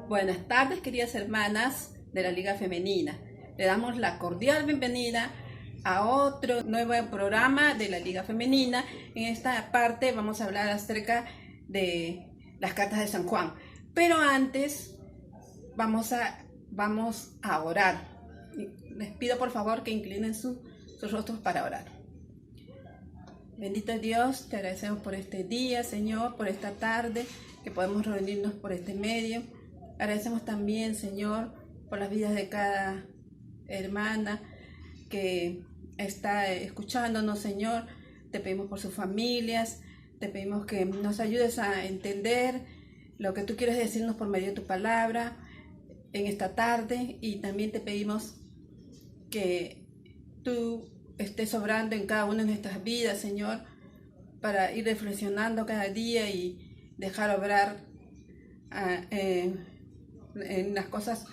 Buenas tardes, queridas hermanas de la Liga Femenina. Le damos la cordial bienvenida a otro nuevo programa de la Liga Femenina. En esta parte vamos a hablar acerca de las cartas de San Juan. Pero antes vamos a orar. Les pido por favor que inclinen sus rostros para orar. Bendito Dios, te agradecemos por este día, Señor, por esta tarde, que podemos reunirnos por este medio. Agradecemos también, Señor, por las vidas de cada hermana que está escuchándonos, Señor. Te pedimos por sus familias, te pedimos que nos ayudes a entender lo que tú quieres decirnos por medio de tu palabra en esta tarde, y también te pedimos que tú estés obrando en cada una de nuestras vidas, Señor, para ir reflexionando cada día y dejar obrar en las cosas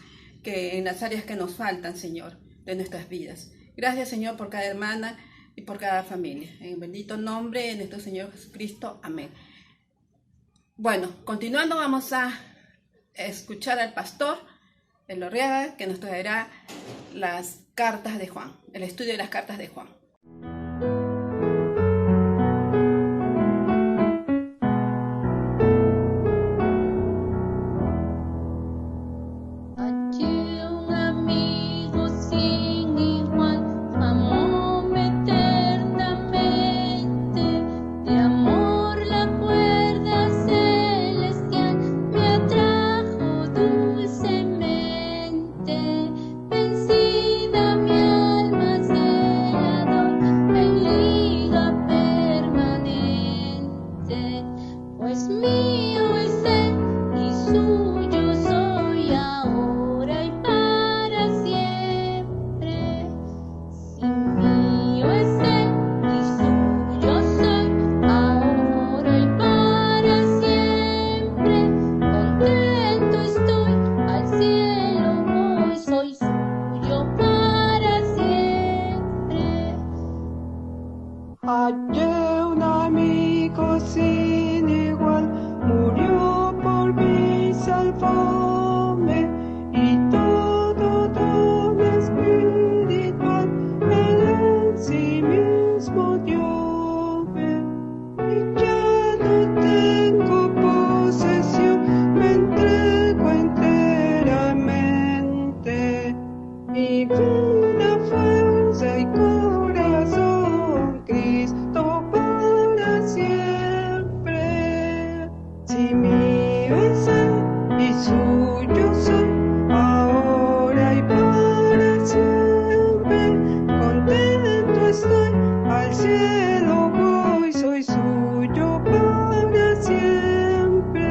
en las áreas que nos faltan, Señor, de nuestras vidas. Gracias, Señor, por cada hermana y por cada familia. En el bendito nombre de nuestro Señor Jesucristo. Amén. Bueno, continuando, vamos a escuchar al pastor Elorriaga, que nos traerá las cartas de Juan, el estudio de las cartas de Juan. Hallé un amigo sin igual, murió por mí, salvarme, y todo don espiritual Él en sí mismo dióme. Y ya no tengo posesión, me entrego enteramente, mi vida, fuerza y corazón, Cristo para siempre. Si mío es Él y suyo soy, ahora y para siempre. Contento estoy, al cielo voy, soy suyo para siempre.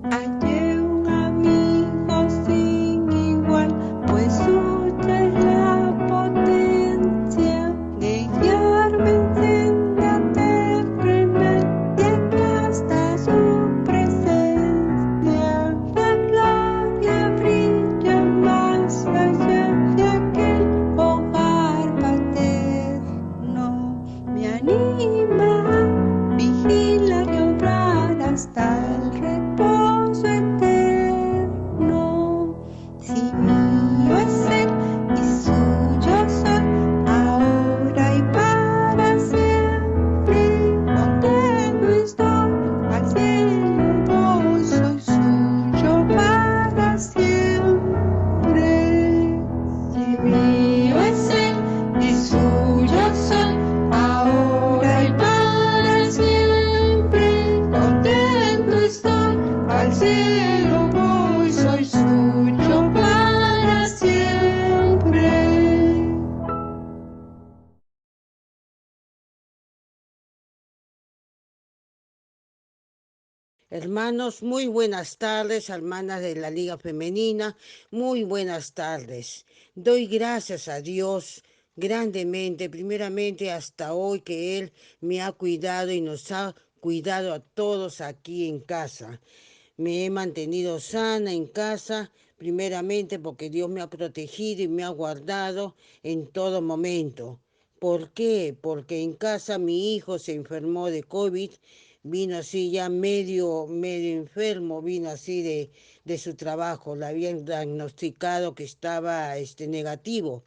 Hallé un amigo sin igual, pues suya es la potencia de guiarme eternamente hasta su presencia. La gloria brilla más allá de aquel hogar paterno. Me anima a vigilar y obrar hasta el reposo eterno. Si mío es Él y suyo soy, ahora y para siempre. Contento estoy, al cielo voy, soy suyo para siempre. Si mío es Él y suyo soy, ahora y para siempre. Contento estoy, al cielo voy, soy suyo para siempre. Hermanos, muy buenas tardes, hermanas de la Liga Femenina, muy buenas tardes. Doy gracias a Dios grandemente, primeramente hasta hoy, que Él me ha cuidado y nos ha cuidado a todos aquí en casa. Me he mantenido sana en casa, primeramente porque Dios me ha protegido y me ha guardado en todo momento. ¿Por qué? Porque en casa mi hijo se enfermó de COVID, vino así ya medio enfermo, vino así de su trabajo, le habían diagnosticado que estaba negativo.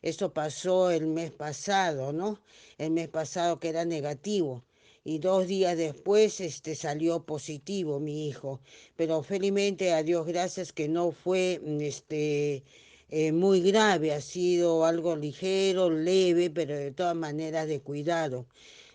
Eso pasó el mes pasado, ¿no? El mes pasado que era negativo. Y 2 días después salió positivo mi hijo. Pero felizmente a Dios gracias que no fue muy grave, ha sido algo ligero, leve, pero de todas maneras de cuidado.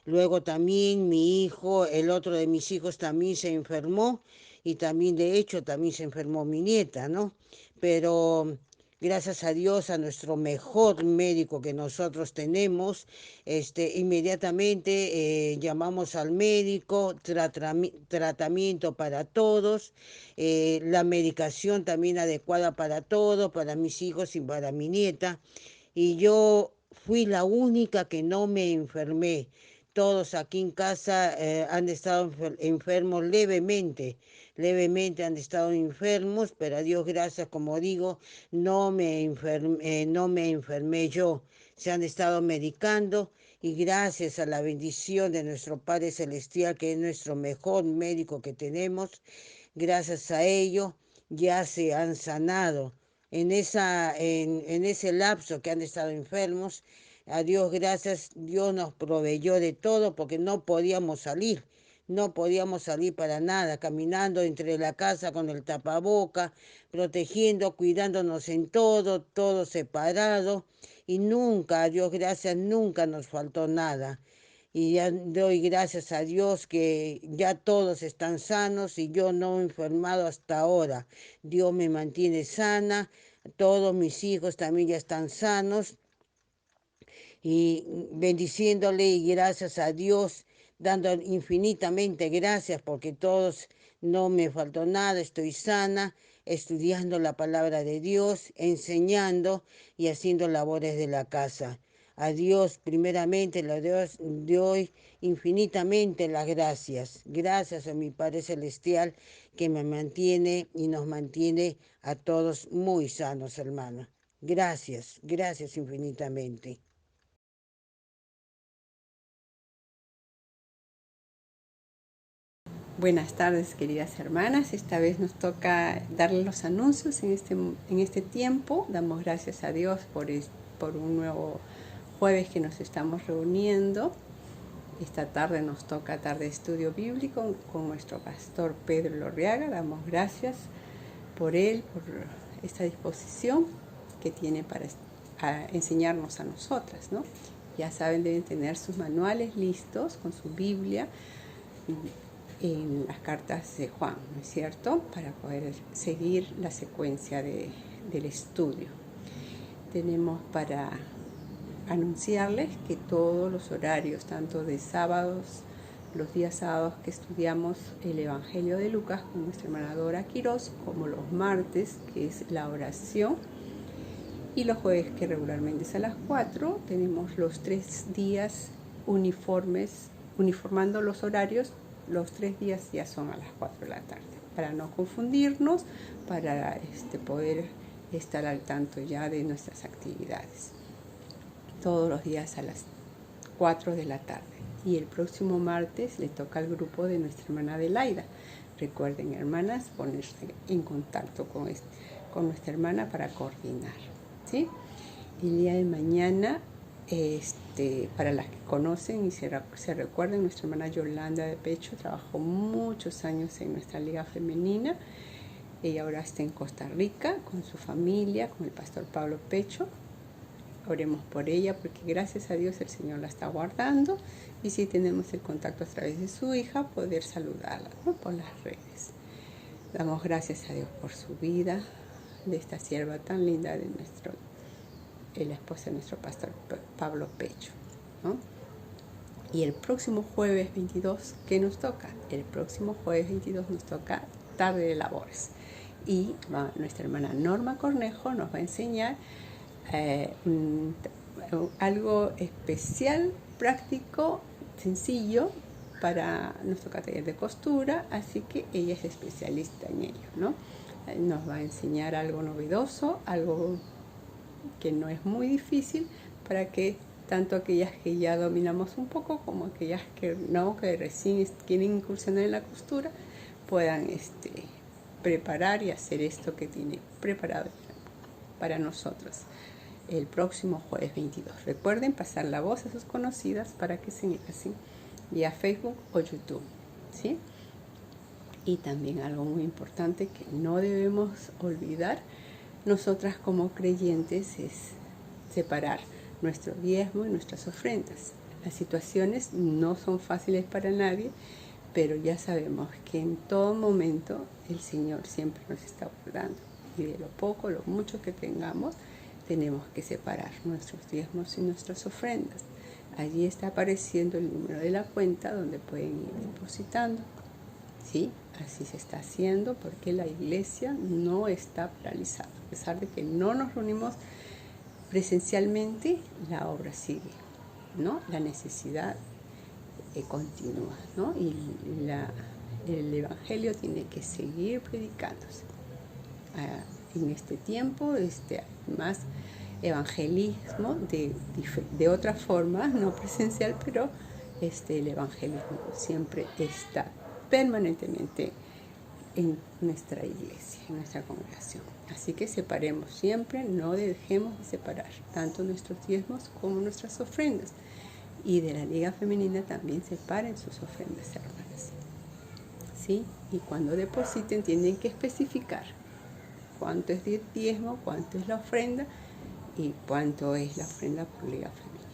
Luego también mi hijo, el otro de mis hijos también se enfermó y también de hecho también se enfermó mi nieta, ¿no? Pero gracias a Dios, a nuestro mejor médico que nosotros tenemos, inmediatamente llamamos al médico, tratamiento para todos, la medicación también adecuada para todos, para mis hijos y para mi nieta. Y yo fui la única que no me enfermé. Todos aquí en casa han estado enfermos levemente han estado enfermos, pero a Dios gracias, como digo, no me enfermé yo. Se han estado medicando y gracias a la bendición de nuestro Padre Celestial, que es nuestro mejor médico que tenemos, gracias a ello ya se han sanado. En ese lapso que han estado enfermos, a Dios gracias, Dios nos proveyó de todo porque no podíamos salir para nada, caminando entre la casa con el tapaboca, protegiendo, cuidándonos en todo, todo separado, y nunca, a Dios gracias, nunca nos faltó nada. Y ya doy gracias a Dios que ya todos están sanos y yo no he enfermado hasta ahora. Dios me mantiene sana, todos mis hijos también ya están sanos y bendiciéndole y gracias a Dios, dando infinitamente gracias porque todos no me faltó nada, estoy sana, estudiando la palabra de Dios, enseñando y haciendo labores de la casa. A Dios primeramente le doy infinitamente las gracias. Gracias a mi Padre Celestial que me mantiene y nos mantiene a todos muy sanos, hermanos. Gracias, gracias infinitamente. Buenas tardes, queridas hermanas. Esta vez nos toca darle los anuncios en este tiempo. Damos gracias a Dios por un nuevo jueves que nos estamos reuniendo. Esta tarde nos toca tarde de estudio bíblico con nuestro pastor Pedro Lorriaga. Damos gracias por él, por esta disposición que tiene para enseñarnos a nosotras, ¿no? Ya saben, deben tener sus manuales listos con su Biblia en las cartas de Juan, ¿no es cierto?, para poder seguir la secuencia del estudio. Tenemos para anunciarles que todos los horarios, tanto de sábados, los días sábados que estudiamos el Evangelio de Lucas con nuestra hermana Dora Quirós, como los martes, que es la oración, y los jueves, que regularmente es a las 4, tenemos los 3 días uniformando los horarios. Los 3 días ya son a las 4 de la tarde, para no confundirnos, para poder estar al tanto ya de nuestras actividades. Todos los días a las 4 de la tarde. Y el próximo martes le toca al grupo de nuestra hermana Adelaida. Recuerden, hermanas, ponerse en contacto con nuestra hermana para coordinar, ¿sí? El día de mañana, para las que conocen y se recuerden, nuestra hermana Yolanda de Pecho trabajó muchos años en nuestra liga femenina. Ella ahora está en Costa Rica con su familia, con el pastor Pablo Pecho. Oremos por ella porque gracias a Dios el Señor la está guardando, y si tenemos el contacto a través de su hija, poder saludarla, ¿no?, por las redes. Damos gracias a Dios por su vida, de esta sierva tan linda de la esposa de nuestro pastor Pablo Pecho, ¿no? Y el próximo jueves 22, ¿qué nos toca? El próximo jueves 22 nos toca tarde de labores, y nuestra hermana Norma Cornejo nos va a enseñar algo especial, práctico, sencillo para nuestro taller de costura, así que ella es especialista en ello, ¿no? Nos va a enseñar algo novedoso, algo que no es muy difícil, para que tanto aquellas que ya dominamos un poco como aquellas que no, que recién quieren incursionar en la costura, puedan preparar y hacer esto que tiene preparado para nosotros el próximo jueves 22. Recuerden pasar la voz a sus conocidas para que se enlacen vía Facebook o YouTube, ¿sí? Y también algo muy importante que no debemos olvidar nosotras como creyentes es separar nuestro diezmo y nuestras ofrendas. Las situaciones no son fáciles para nadie, pero ya sabemos que en todo momento el Señor siempre nos está guardando. Y de lo poco, lo mucho que tengamos, tenemos que separar nuestros diezmos y nuestras ofrendas. Allí está apareciendo el número de la cuenta donde pueden ir depositando. ¿Sí? Así se está haciendo porque la iglesia no está paralizada. A pesar de que no nos reunimos presencialmente, la obra sigue, ¿no? La necesidad continúa, ¿no? Y el evangelio tiene que seguir predicándose. En este tiempo, más evangelismo de otra forma, no presencial, pero el evangelismo siempre está permanentemente en nuestra iglesia, en nuestra congregación. Así que separemos siempre, no dejemos de separar tanto nuestros diezmos como nuestras ofrendas. Y de la Liga Femenina también separen sus ofrendas, hermanas. ¿Sí? Y cuando depositen tienen que especificar cuánto es el diezmo, cuánto es la ofrenda y cuánto es la ofrenda por Liga Femenina.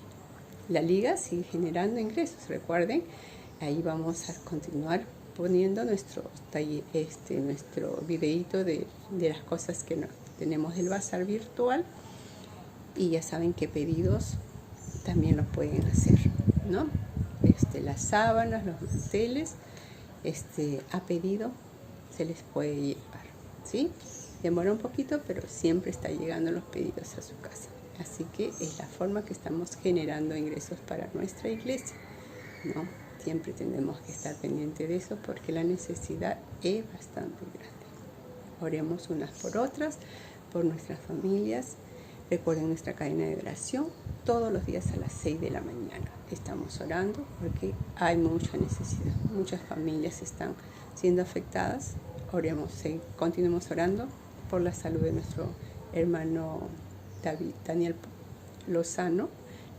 La Liga sigue generando ingresos, recuerden, ahí vamos a continuar poniendo nuestro videíto de las cosas que tenemos del bazar virtual, y ya saben qué pedidos también los pueden hacer, ¿no? Las sábanas, los manteles, a pedido se les puede llevar, ¿sí? Demora un poquito, pero siempre está llegando los pedidos a su casa. Así que es la forma que estamos generando ingresos para nuestra iglesia, ¿no? Siempre tenemos que estar pendientes de eso porque la necesidad es bastante grande. Oremos unas por otras, por nuestras familias. Recuerden nuestra cadena de oración todos los días a las 6 de la mañana. Estamos orando porque hay mucha necesidad. Muchas familias están siendo afectadas. Oremos, continuemos orando por la salud de nuestro hermano Daniel Lozano,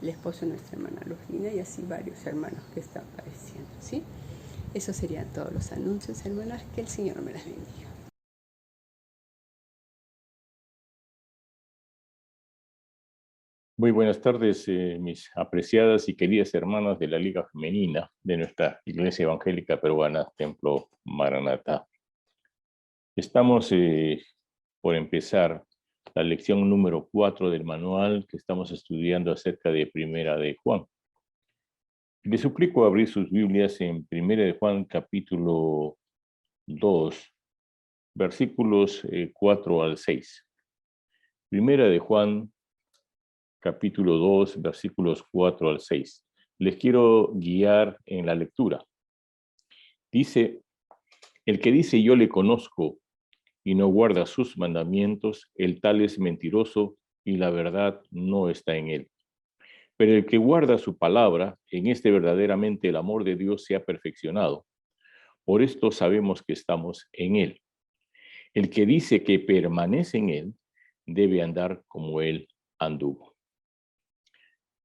el esposo de nuestra hermana Luzlina, y así varios hermanos que están padeciendo, ¿sí? Esos serían todos los anuncios, hermanas. Que el Señor me las bendiga. Muy buenas tardes, mis apreciadas y queridas hermanas de la Liga Femenina de nuestra Iglesia Evangélica Peruana, Templo Maranatá. Estamos por empezar la lección número 4 del manual que estamos estudiando acerca de Primera de Juan. Les suplico abrir sus Biblias en Primera de Juan, capítulo 2, versículos 4 al 6. Primera de Juan, capítulo 2, versículos 4 al 6. Les quiero guiar en la lectura. Dice, el que dice yo le conozco y no guarda sus mandamientos, el tal es mentiroso y la verdad no está en él. Pero el que guarda su palabra, en este verdaderamente el amor de Dios se ha perfeccionado. Por esto sabemos que estamos en él. El que dice que permanece en él, debe andar como él anduvo.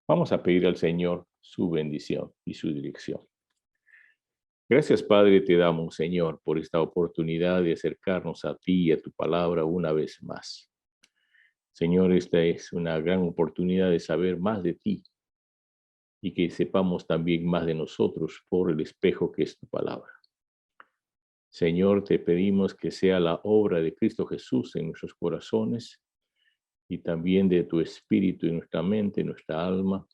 Vamos a pedir al Señor su bendición y su dirección. Gracias, Padre, te damos, Señor, por esta oportunidad de acercarnos a ti y a tu palabra una vez más. Señor, esta es una gran oportunidad de saber más de ti y que sepamos también más de nosotros por el espejo que es tu palabra. Señor, te pedimos que sea la obra de Cristo Jesús en nuestros corazones y también de tu espíritu en nuestra mente, en nuestra alma,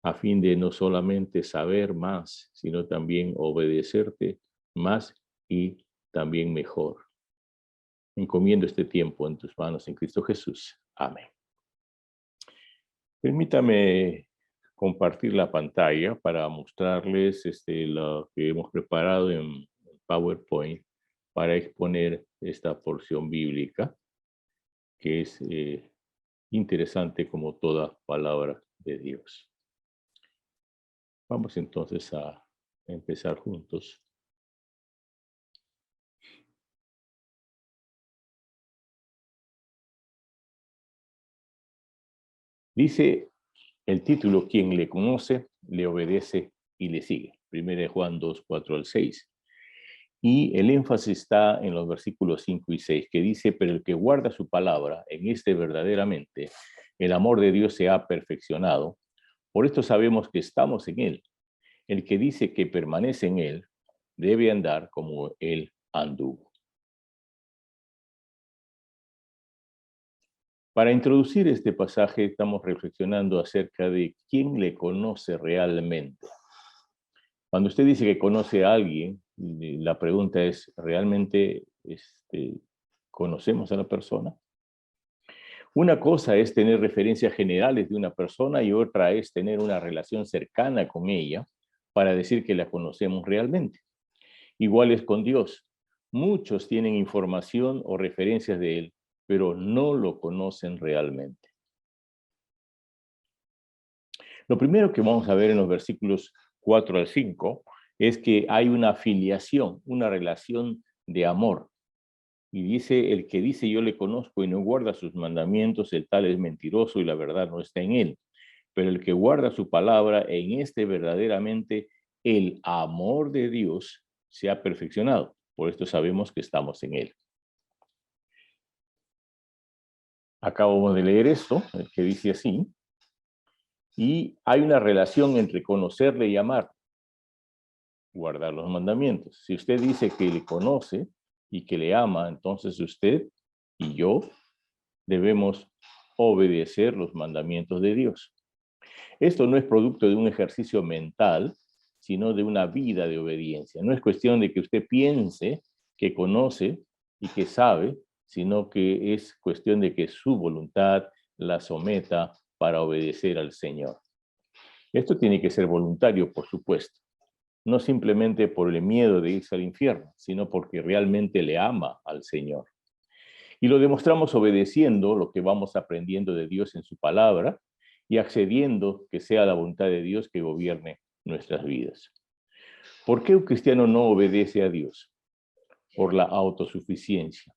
a fin de no solamente saber más, sino también obedecerte más y también mejor. Encomiendo este tiempo en tus manos en Cristo Jesús. Amén. Permítame compartir la pantalla para mostrarles lo que hemos preparado en PowerPoint para exponer esta porción bíblica, que es interesante como toda palabra de Dios. Vamos entonces a empezar juntos. Dice el título: quien le conoce, le obedece y le sigue. 1 Juan 2, 4 al 6. Y el énfasis está en los versículos 5 y 6, que dice: pero el que guarda su palabra, en este verdaderamente el amor de Dios se ha perfeccionado. Por esto sabemos que estamos en él. El que dice que permanece en él, debe andar como él anduvo. Para introducir este pasaje, estamos reflexionando acerca de quién le conoce realmente. Cuando usted dice que conoce a alguien, la pregunta es: ¿realmente conocemos a la persona? Una cosa es tener referencias generales de una persona y otra es tener una relación cercana con ella para decir que la conocemos realmente. Igual es con Dios. Muchos tienen información o referencias de Él, pero no lo conocen realmente. Lo primero que vamos a ver en los versículos 4 al 5 es que hay una filiación, una relación de amor. Y dice: el que dice yo le conozco y no guarda sus mandamientos, el tal es mentiroso y la verdad no está en él. Pero el que guarda su palabra, en este verdaderamente el amor de Dios se ha perfeccionado. Por esto sabemos que estamos en él. Acabamos de leer esto, el que dice así. Y hay una relación entre conocerle y amar. Guardar los mandamientos. Si usted dice que le conoce y que le ama, entonces usted y yo debemos obedecer los mandamientos de Dios. Esto no es producto de un ejercicio mental, sino de una vida de obediencia. No es cuestión de que usted piense que conoce y que sabe, sino que es cuestión de que su voluntad la someta para obedecer al Señor. Esto tiene que ser voluntario, por supuesto. No simplemente por el miedo de irse al infierno, sino porque realmente le ama al Señor. Y lo demostramos obedeciendo lo que vamos aprendiendo de Dios en su palabra y accediendo que sea la voluntad de Dios que gobierne nuestras vidas. ¿Por qué un cristiano no obedece a Dios? Por la autosuficiencia.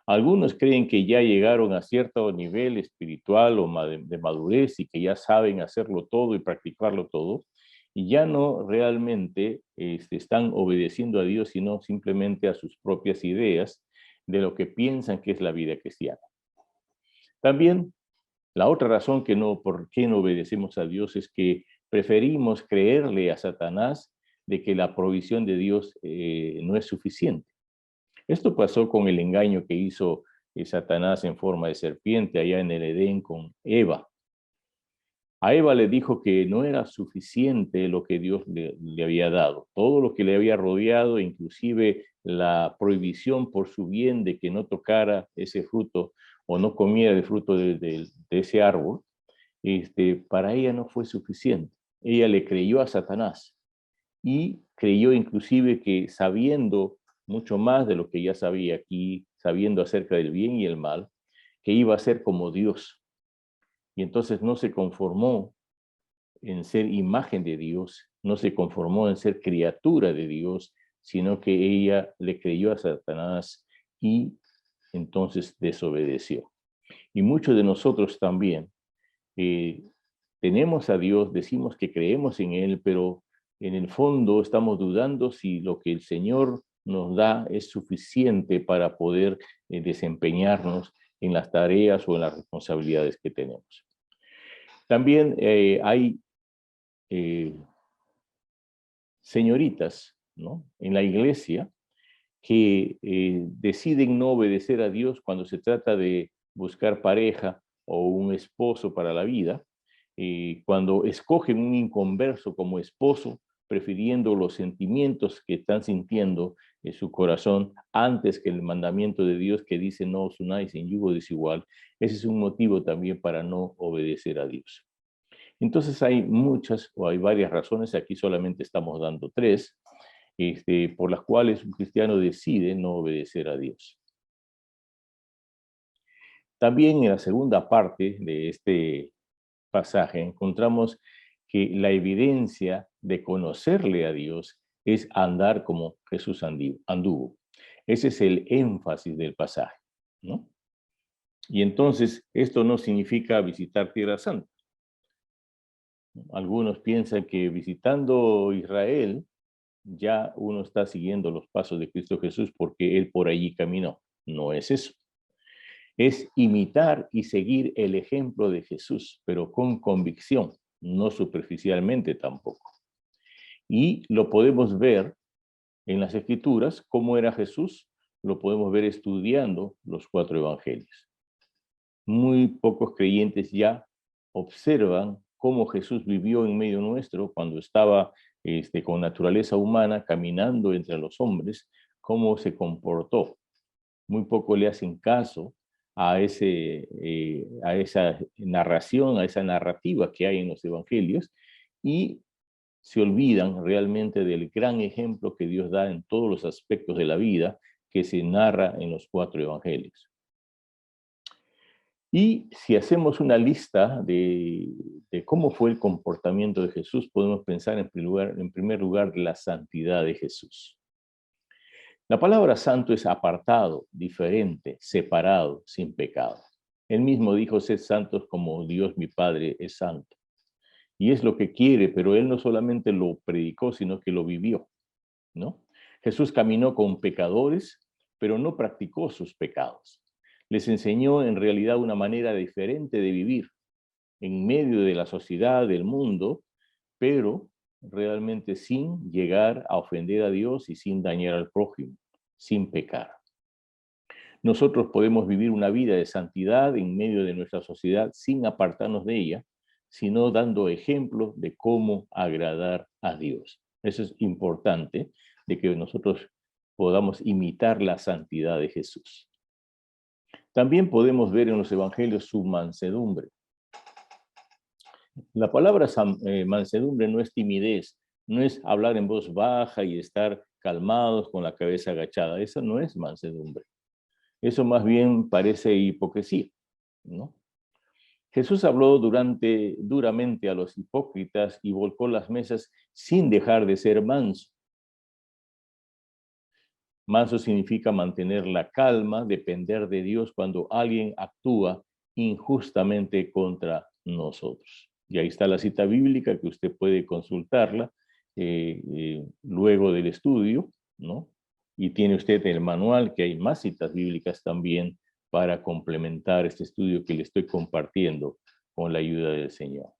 Algunos creen que ya llegaron a cierto nivel espiritual o de madurez y que ya saben hacerlo todo y practicarlo todo, y ya no realmente están obedeciendo a Dios, sino simplemente a sus propias ideas de lo que piensan que es la vida cristiana. También la otra razón por qué no obedecemos a Dios es que preferimos creerle a Satanás de que la provisión de Dios no es suficiente. Esto pasó con el engaño que hizo Satanás en forma de serpiente allá en el Edén con Eva. A Eva le dijo que no era suficiente lo que Dios le había dado. Todo lo que le había rodeado, inclusive la prohibición por su bien de que no tocara ese fruto o no comiera el fruto de ese árbol, para ella no fue suficiente. Ella le creyó a Satanás y creyó inclusive que sabiendo mucho más de lo que ya sabía aquí, sabiendo acerca del bien y el mal, que iba a ser como Dios. Y entonces no se conformó en ser imagen de Dios, no se conformó en ser criatura de Dios, sino que ella le creyó a Satanás y entonces desobedeció. Y muchos de nosotros también tenemos a Dios, decimos que creemos en Él, pero en el fondo estamos dudando si lo que el Señor nos da es suficiente para poder desempeñarnos en las tareas o en las responsabilidades que tenemos. También hay señoritas, ¿no?, en la iglesia que deciden no obedecer a Dios cuando se trata de buscar pareja o un esposo para la vida, cuando escogen un inconverso como esposo, prefiriendo los sentimientos que están sintiendo en su corazón antes que el mandamiento de Dios que dice no os unáis en yugo desigual. Ese es un motivo también para no obedecer a Dios. Entonces hay muchas o hay varias razones, aquí solamente estamos dando 3, por las cuales un cristiano decide no obedecer a Dios. También en la segunda parte de pasaje encontramos que la evidencia de conocerle a Dios es andar como Jesús anduvo. Ese es el énfasis del pasaje, ¿no? Y entonces esto no significa visitar Tierra Santa. Algunos piensan que visitando Israel ya uno está siguiendo los pasos de Cristo Jesús porque Él por allí caminó. No es eso. Es imitar y seguir el ejemplo de Jesús, pero con convicción, no superficialmente tampoco. Y lo podemos ver en las Escrituras, cómo era Jesús, lo podemos ver estudiando los 4 evangelios. Muy pocos creyentes ya observan cómo Jesús vivió en medio nuestro cuando estaba con naturaleza humana, caminando entre los hombres, cómo se comportó. Muy poco le hacen caso a esa narración, a esa narrativa que hay en los evangelios, y se olvidan realmente del gran ejemplo que Dios da en todos los aspectos de la vida que se narra en los 4 evangelios. Y si hacemos una lista de cómo fue el comportamiento de Jesús, podemos pensar en primer lugar la santidad de Jesús. La palabra santo es apartado, diferente, separado, sin pecado. Él mismo dijo, sed santos como Dios mi Padre es santo. Y es lo que quiere, pero él no solamente lo predicó, sino que lo vivió, ¿no? Jesús caminó con pecadores, pero no practicó sus pecados. Les enseñó en realidad una manera diferente de vivir en medio de la sociedad, del mundo, pero realmente sin llegar a ofender a Dios y sin dañar al prójimo, sin pecar. Nosotros podemos vivir una vida de santidad en medio de nuestra sociedad sin apartarnos de ella, sino dando ejemplos de cómo agradar a Dios. Eso es importante, de que nosotros podamos imitar la santidad de Jesús. También podemos ver en los evangelios su mansedumbre. La palabra mansedumbre no es timidez, no es hablar en voz baja y estar calmados con la cabeza agachada. Eso no es mansedumbre. Eso más bien parece hipocresía, ¿no? Jesús habló duramente a los hipócritas y volcó las mesas sin dejar de ser manso. Manso significa mantener la calma, depender de Dios cuando alguien actúa injustamente contra nosotros. Y ahí está la cita bíblica que usted puede consultarla luego del estudio, ¿no? Y tiene usted el manual, que hay más citas bíblicas también para complementar este estudio que le estoy compartiendo con la ayuda del Señor.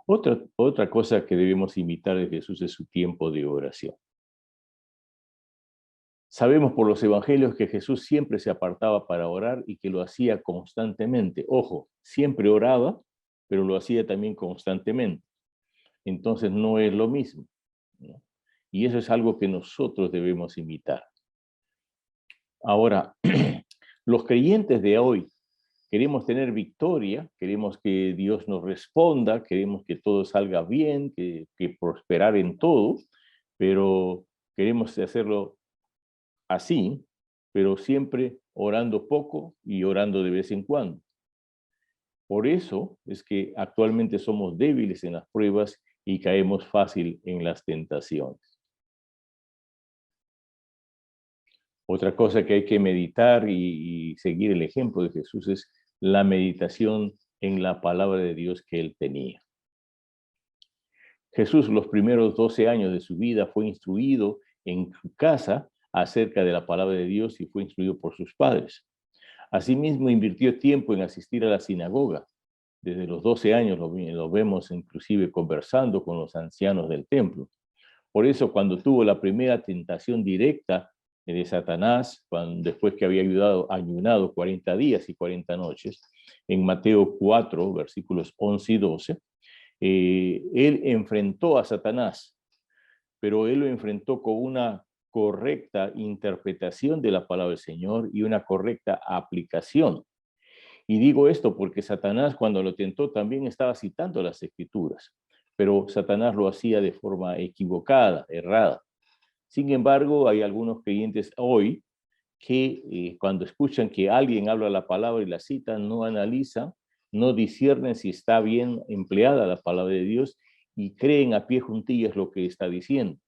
Otra cosa que debemos imitar de Jesús es su tiempo de oración. Sabemos por los evangelios que Jesús siempre se apartaba para orar y que lo hacía constantemente. Ojo, siempre oraba, pero lo hacía también constantemente. Entonces no es lo mismo, ¿no? Y eso es algo que nosotros debemos imitar. Ahora, los creyentes de hoy queremos tener victoria, queremos que Dios nos responda, queremos que todo salga bien, que prosperar en todo, pero queremos hacerlo así, pero siempre orando poco y orando de vez en cuando. Por eso es que actualmente somos débiles en las pruebas y caemos fácil en las tentaciones. Otra cosa que hay que meditar y seguir el ejemplo de Jesús es la meditación en la palabra de Dios que él tenía. Jesús los primeros 12 años de su vida fue instruido en su casa acerca de la palabra de Dios y fue instruido por sus padres. Asimismo, invirtió tiempo en asistir a la sinagoga. Desde los 12 años lo vemos inclusive conversando con los ancianos del templo. Por eso, cuando tuvo la primera tentación directa de Satanás, después que había ayunado 40 días y 40 noches, en Mateo 4, versículos 11 y 12, él enfrentó a Satanás, pero él lo enfrentó con una correcta interpretación de la palabra del Señor y una correcta aplicación. Y digo esto porque Satanás, cuando lo tentó, también estaba citando las Escrituras, pero Satanás lo hacía de forma equivocada, errada. Sin embargo, hay algunos creyentes hoy que cuando escuchan que alguien habla la palabra y la cita, no analizan no disciernen si está bien empleada la palabra de Dios y creen a pie juntillas lo que está diciendo.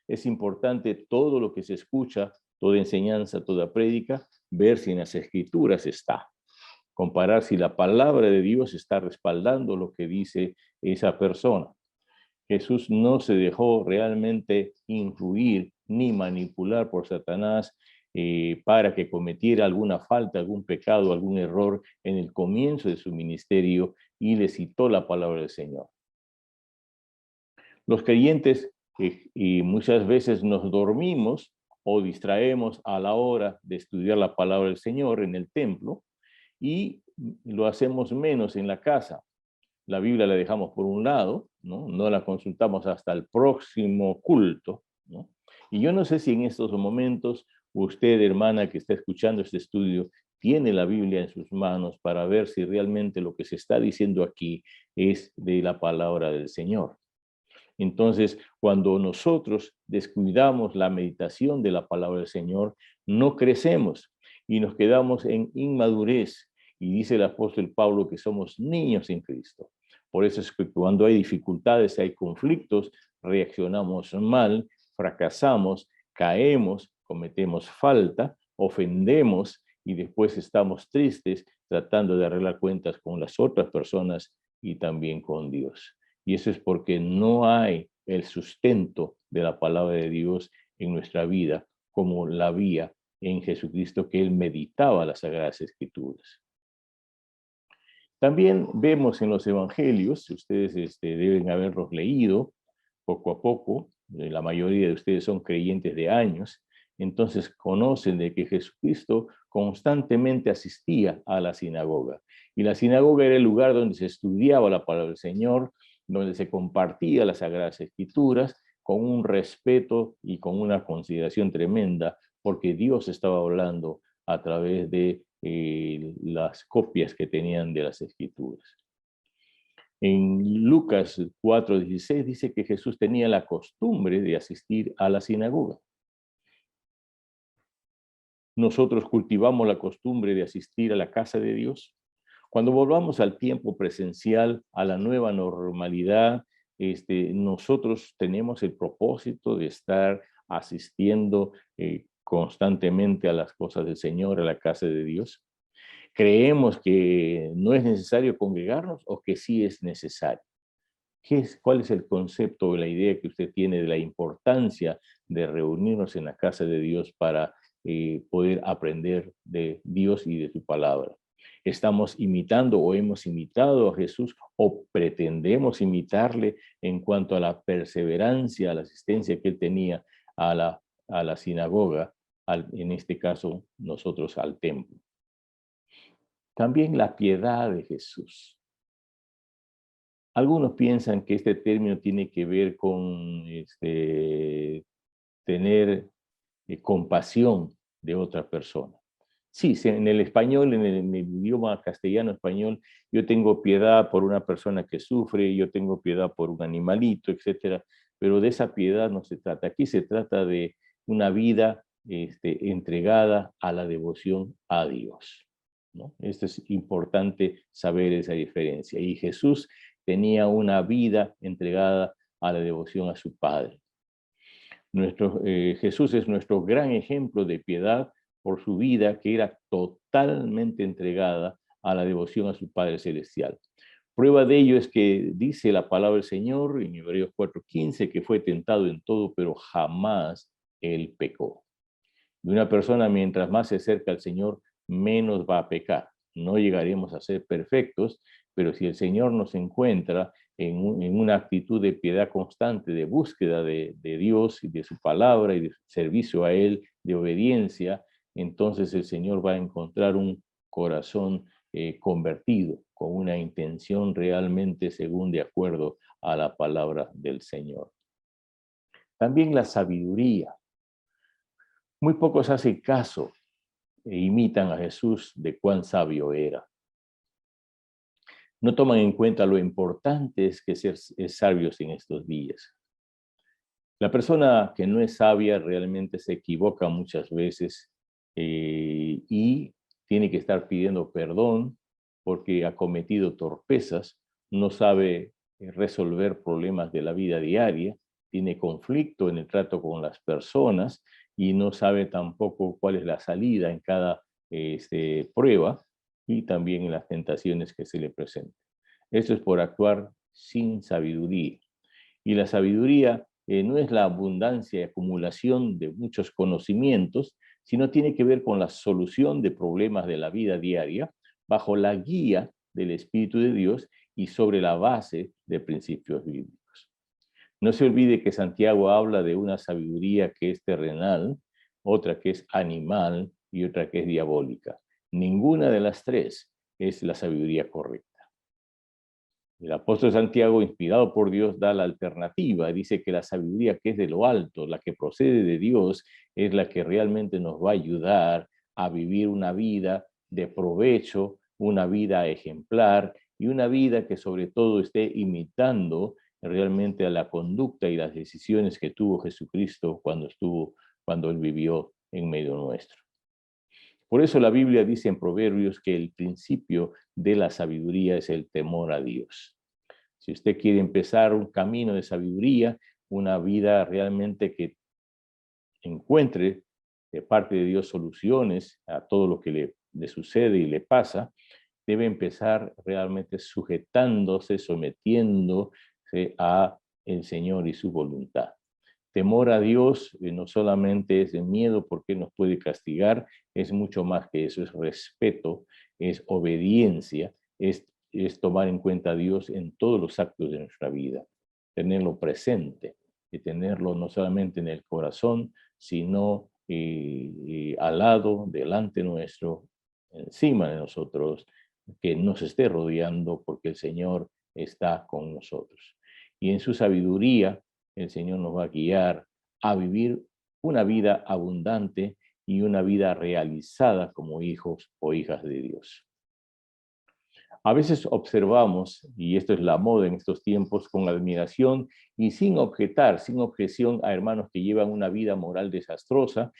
Es importante todo lo que se escucha, toda enseñanza, toda prédica, ver si en las escrituras está. Comparar si la palabra de Dios está respaldando lo que dice esa persona. Jesús no se dejó realmente influir ni manipular por Satanás para que cometiera alguna falta, algún pecado, algún error en el comienzo de su ministerio, y le citó la palabra del Señor. Los creyentes muchas veces nos dormimos o distraemos a la hora de estudiar la palabra del Señor en el templo, y lo hacemos menos en la casa. La Biblia la dejamos por un lado, no la consultamos hasta el próximo culto, ¿no? Y yo no sé si en estos momentos usted, hermana, que está escuchando este estudio, tiene la Biblia en sus manos para ver si realmente lo que se está diciendo aquí es de la palabra del Señor. Entonces, cuando nosotros descuidamos la meditación de la palabra del Señor, no crecemos y nos quedamos en inmadurez. Y dice el apóstol Pablo que somos niños en Cristo. Por eso es que cuando hay dificultades, hay conflictos, reaccionamos mal, fracasamos, caemos, cometemos falta, ofendemos y después estamos tristes tratando de arreglar cuentas con las otras personas y también con Dios. Y eso es porque no hay el sustento de la palabra de Dios en nuestra vida como la había en Jesucristo, que él meditaba las Sagradas Escrituras. También vemos en los evangelios, ustedes deben haberlos leído poco a poco, la mayoría de ustedes son creyentes de años, entonces conocen de que Jesucristo constantemente asistía a la sinagoga. Y la sinagoga era el lugar donde se estudiaba la palabra del Señor, donde se compartía las Sagradas Escrituras con un respeto y con una consideración tremenda, porque Dios estaba hablando a través de las copias que tenían de las Escrituras. En Lucas 4:16 dice que Jesús tenía la costumbre de asistir a la sinagoga. Nosotros cultivamos la costumbre de asistir a la casa de Dios. Cuando volvamos al tiempo presencial, a la nueva normalidad, nosotros tenemos el propósito de estar asistiendo constantemente a las cosas del Señor, a la casa de Dios. ¿Creemos que no es necesario congregarnos o que sí es necesario? ¿Cuál es el concepto o la idea que usted tiene de la importancia de reunirnos en la casa de Dios para poder aprender de Dios y de su palabra? ¿Estamos imitando o hemos imitado a Jesús o pretendemos imitarle en cuanto a la perseverancia, a la asistencia que él tenía a la sinagoga, en este caso nosotros al templo? También la piedad de Jesús. Algunos piensan que este término tiene que ver con tener compasión de otra persona. Sí, en el español, en el idioma castellano-español, yo tengo piedad por una persona que sufre, yo tengo piedad por un animalito, etcétera, pero de esa piedad no se trata. Aquí se trata de una vida entregada a la devoción a Dios, ¿no? Esto es importante saber esa diferencia. Y Jesús tenía una vida entregada a la devoción a su Padre. Jesús es nuestro gran ejemplo de piedad por su vida, que era totalmente entregada a la devoción a su Padre Celestial. Prueba de ello es que dice la palabra del Señor en Hebreos 4:15 que fue tentado en todo, pero jamás él pecó. Y una persona, mientras más se acerca al Señor, menos va a pecar. No llegaremos a ser perfectos, pero si el Señor nos encuentra en una actitud de piedad constante, de búsqueda de Dios y de su palabra y de servicio a Él, de obediencia, entonces el Señor va a encontrar un corazón convertido, con una intención realmente según de acuerdo a la palabra del Señor. También la sabiduría. Muy pocos hacen caso e imitan a Jesús de cuán sabio era. No toman en cuenta lo importante es que ser sabios en estos días. La persona que no es sabia realmente se equivoca muchas veces y tiene que estar pidiendo perdón porque ha cometido torpezas, no sabe resolver problemas de la vida diaria, tiene conflicto en el trato con las personas y no sabe tampoco cuál es la salida en cada prueba y también en las tentaciones que se le presentan. Esto es por actuar sin sabiduría. Y la sabiduría no es la abundancia y acumulación de muchos conocimientos, sino tiene que ver con la solución de problemas de la vida diaria bajo la guía del Espíritu de Dios y sobre la base de principios bíblicos. No se olvide que Santiago habla de una sabiduría que es terrenal, otra que es animal y otra que es diabólica. Ninguna de las tres es la sabiduría correcta. El apóstol Santiago, inspirado por Dios, da la alternativa. Dice que la sabiduría que es de lo alto, la que procede de Dios, es la que realmente nos va a ayudar a vivir una vida de provecho, una vida ejemplar y una vida que sobre todo esté imitando realmente a la conducta y las decisiones que tuvo Jesucristo cuando él vivió en medio nuestro. Por eso la Biblia dice en Proverbios que el principio de la sabiduría es el temor a Dios. Si usted quiere empezar un camino de sabiduría, una vida realmente que encuentre de parte de Dios soluciones a todo lo que le sucede y le pasa, debe empezar realmente sujetándose, sometiéndose a el Señor y su voluntad. Temor a Dios no solamente es de miedo porque nos puede castigar, es mucho más que eso, es respeto, es obediencia, es tomar en cuenta a Dios en todos los actos de nuestra vida, tenerlo presente y tenerlo no solamente en el corazón, sino al lado, delante nuestro, encima de nosotros, que nos esté rodeando porque el Señor está con nosotros. Y en su sabiduría, el Señor nos va a guiar a vivir una vida abundante y una vida realizada como hijos o hijas de Dios. A veces observamos, y esto es la moda en estos tiempos, con admiración y sin objetar, sin objeción a hermanos que llevan una vida moral desastrosa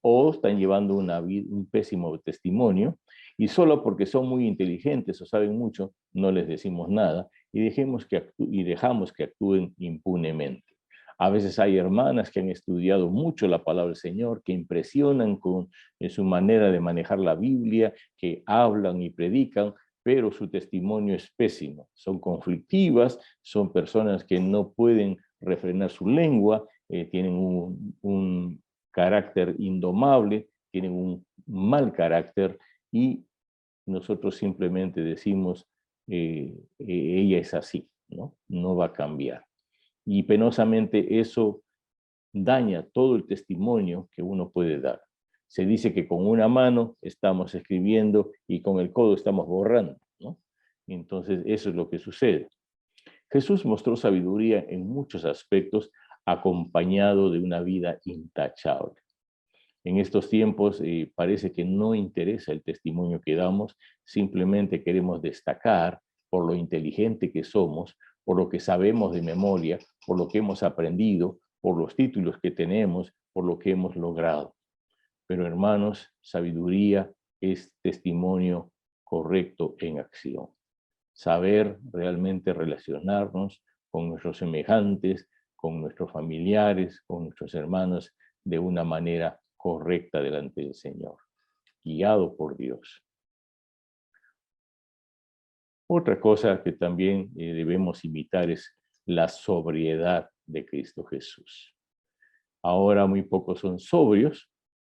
o están llevando un pésimo testimonio, y solo porque son muy inteligentes o saben mucho, no les decimos nada y dejamos que actúen impunemente. A veces hay hermanas que han estudiado mucho la palabra del Señor, que impresionan con su manera de manejar la Biblia, que hablan y predican, pero su testimonio es pésimo. Son conflictivas, son personas que no pueden refrenar su lengua, tienen un carácter indomable, tienen un mal carácter y nosotros simplemente decimos, ella es así, ¿no? No va a cambiar. Y penosamente eso daña todo el testimonio que uno puede dar. Se dice que con una mano estamos escribiendo y con el codo estamos borrando, ¿no? Entonces eso es lo que sucede. Jesús mostró sabiduría en muchos aspectos acompañado de una vida intachable. En estos tiempos parece que no interesa el testimonio que damos, simplemente queremos destacar por lo inteligente que somos, por lo que sabemos de memoria, por lo que hemos aprendido, por los títulos que tenemos, por lo que hemos logrado. Pero hermanos, sabiduría es testimonio correcto en acción. Saber realmente relacionarnos con nuestros semejantes, con nuestros familiares, con nuestros hermanos de una manera correcta delante del Señor, guiado por Dios. Otra cosa que también debemos imitar es la sobriedad de Cristo Jesús. Ahora muy pocos son sobrios,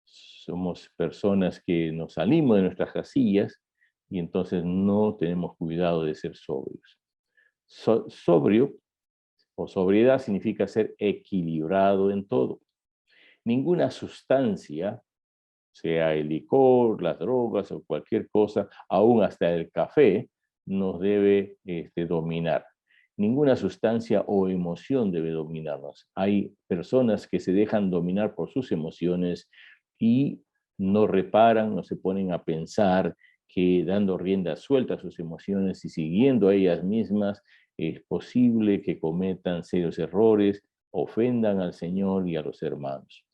somos personas que nos salimos de nuestras casillas y entonces no tenemos cuidado de ser sobrios. Sobrio o sobriedad significa ser equilibrado en todo. Ninguna sustancia, sea el licor, las drogas o cualquier cosa, aún hasta el café, nos debe dominar. Ninguna sustancia o emoción debe dominarnos. Hay personas que se dejan dominar por sus emociones y no reparan, no se ponen a pensar que dando rienda suelta a sus emociones y siguiendo a ellas mismas, es posible que cometan serios errores, ofendan al Señor y a los hermanos.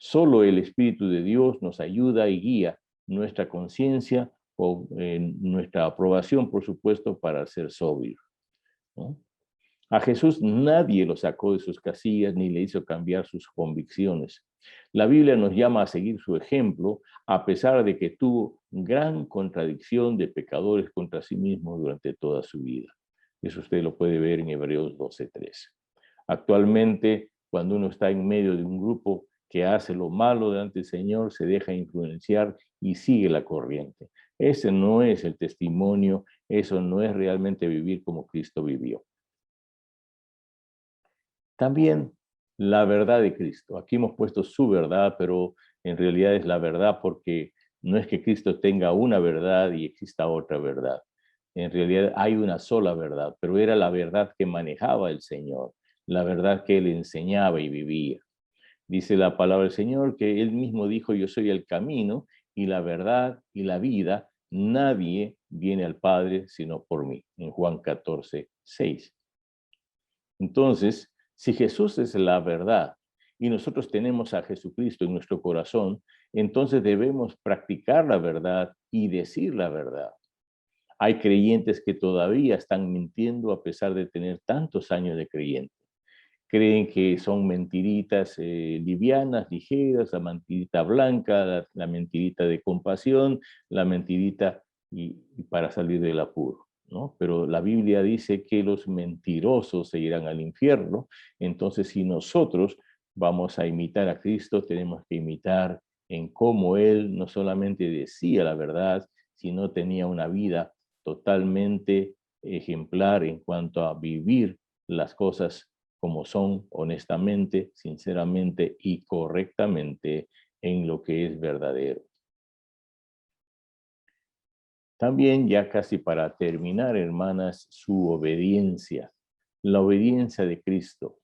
Solo el Espíritu de Dios nos ayuda y guía nuestra conciencia con nuestra aprobación, por supuesto, para ser sobrios, ¿no? A Jesús nadie lo sacó de sus casillas ni le hizo cambiar sus convicciones. La Biblia nos llama a seguir su ejemplo, a pesar de que tuvo gran contradicción de pecadores contra sí mismo durante toda su vida. Eso usted lo puede ver en Hebreos 12:3. Actualmente, cuando uno está en medio de un grupo que hace lo malo delante del Señor, se deja influenciar y sigue la corriente. Ese no es el testimonio, eso no es realmente vivir como Cristo vivió. También la verdad de Cristo. Aquí hemos puesto su verdad, pero en realidad es la verdad porque no es que Cristo tenga una verdad y exista otra verdad. En realidad hay una sola verdad, pero era la verdad que manejaba el Señor, la verdad que Él enseñaba y vivía. Dice la palabra del Señor que Él mismo dijo, yo soy el camino y la verdad y la vida. Nadie viene al Padre sino por mí, en Juan 14:6. Entonces, si Jesús es la verdad y nosotros tenemos a Jesucristo en nuestro corazón, entonces debemos practicar la verdad y decir la verdad. Hay creyentes que todavía están mintiendo a pesar de tener tantos años de creyente. Creen que son mentiritas livianas, ligeras, la mentirita blanca, la mentirita de compasión, la mentirita y para salir del apuro, ¿no? Pero la Biblia dice que los mentirosos se irán al infierno. Entonces, si nosotros vamos a imitar a Cristo, tenemos que imitar en cómo Él no solamente decía la verdad, sino tenía una vida totalmente ejemplar en cuanto a vivir las cosas como son, honestamente, sinceramente y correctamente en lo que es verdadero. También, ya casi para terminar, hermanas, su obediencia, la obediencia de Cristo.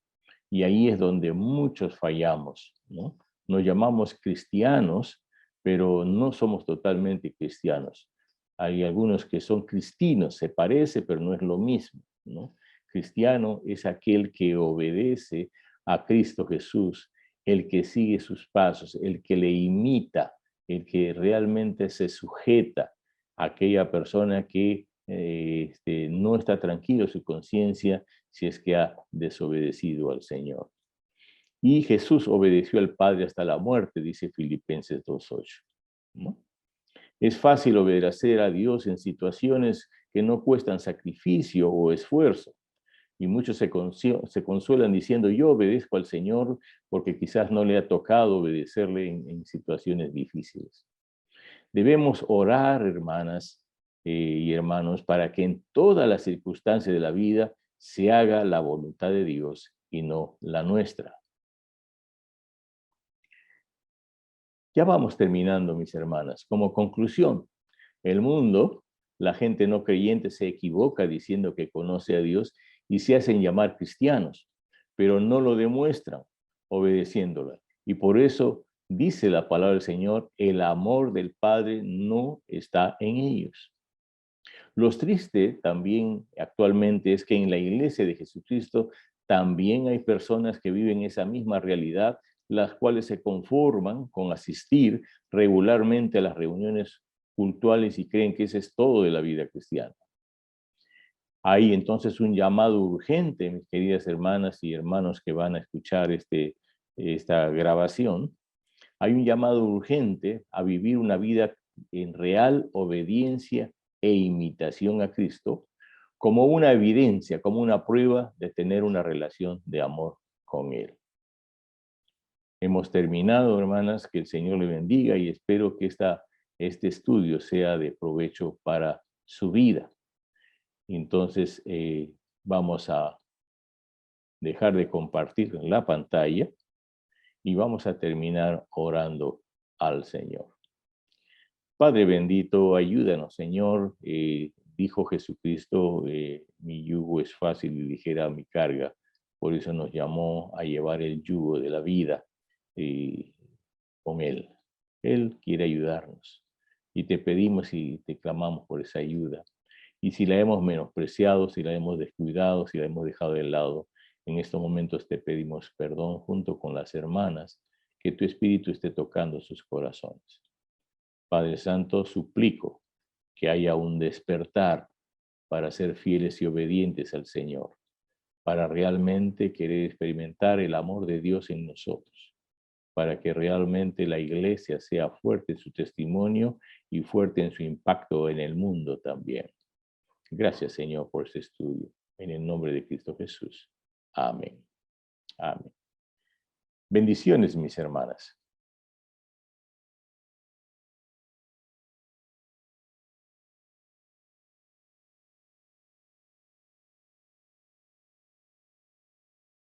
Y ahí es donde muchos fallamos, ¿no? Nos llamamos cristianos, pero no somos totalmente cristianos. Hay algunos que son cristinos, se parece, pero no es lo mismo, ¿no? Cristiano es aquel que obedece a Cristo Jesús, el que sigue sus pasos, el que le imita, el que realmente se sujeta a aquella persona que no está tranquilo en su conciencia si es que ha desobedecido al Señor. Y Jesús obedeció al Padre hasta la muerte, dice Filipenses 2:8, ¿no? Es fácil obedecer a Dios en situaciones que no cuestan sacrificio o esfuerzo. Y muchos se consuelan diciendo, yo obedezco al Señor porque quizás no le ha tocado obedecerle en situaciones difíciles. Debemos orar, hermanas y hermanos, para que en todas las circunstancias de la vida se haga la voluntad de Dios y no la nuestra. Ya vamos terminando, mis hermanas. Como conclusión, el mundo, la gente no creyente se equivoca diciendo que conoce a Dios y se hacen llamar cristianos, pero no lo demuestran obedeciéndola. Y por eso dice la palabra del Señor, el amor del Padre no está en ellos. Lo triste también actualmente es que en la iglesia de Jesucristo también hay personas que viven esa misma realidad, las cuales se conforman con asistir regularmente a las reuniones cultuales y creen que ese es todo de la vida cristiana. Hay entonces un llamado urgente, mis queridas hermanas y hermanos que van a escuchar esta grabación. Hay un llamado urgente a vivir una vida en real obediencia e imitación a Cristo, como una evidencia, como una prueba de tener una relación de amor con Él. Hemos terminado, hermanas, que el Señor le bendiga y espero que este estudio sea de provecho para su vida. Entonces, vamos a dejar de compartir la pantalla y vamos a terminar orando al Señor. Padre bendito, ayúdanos, Señor. Dijo Jesucristo, mi yugo es fácil y ligera mi carga. Por eso nos llamó a llevar el yugo de la vida con Él. Él quiere ayudarnos. Y te pedimos y te clamamos por esa ayuda. Y si la hemos menospreciado, si la hemos descuidado, si la hemos dejado de lado, en estos momentos te pedimos perdón junto con las hermanas, que tu Espíritu esté tocando sus corazones. Padre Santo, suplico que haya un despertar para ser fieles y obedientes al Señor, para realmente querer experimentar el amor de Dios en nosotros, para que realmente la iglesia sea fuerte en su testimonio y fuerte en su impacto en el mundo también. Gracias, Señor, por este estudio. En el nombre de Cristo Jesús. Amén. Amén. Bendiciones, mis hermanas.